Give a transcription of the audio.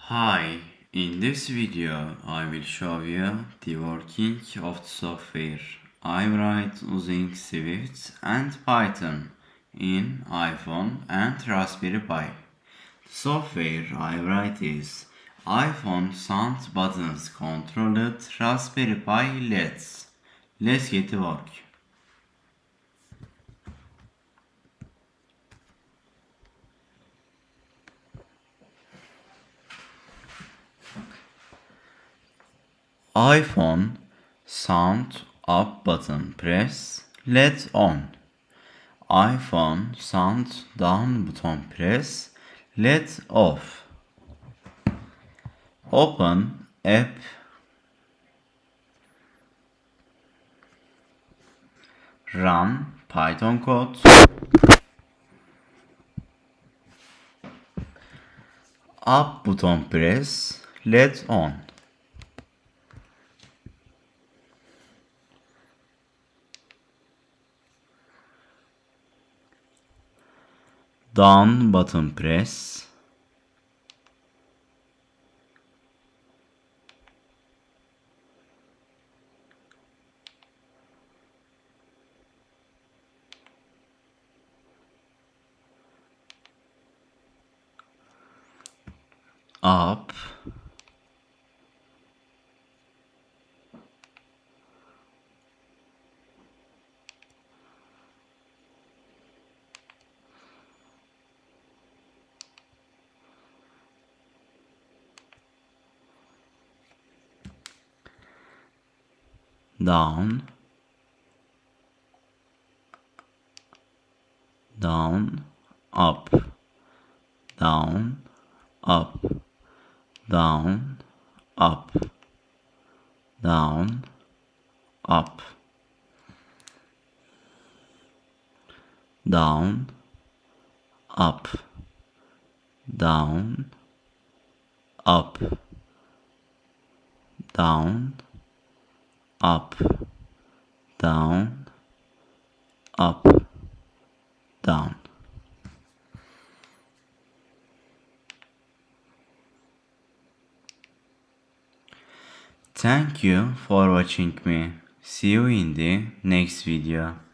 Hi, in this video I will show you the working of the software I write using Swift and Python in iPhone and Raspberry Pi. The software I write is iPhone sound buttons controlled Raspberry Pi LEDs. Let's get to work. iPhone sound up button press LED on. iPhone sound down button press LED off. Open app. Run Python code. Up button press LED on. Down button press. Up. Down. Down. Up. Down. Up. Down. Up. Down. Up. Down. Up. Down. Up. Down. Up. Down. Up. Down. Thank you for watching me. See you in the next video.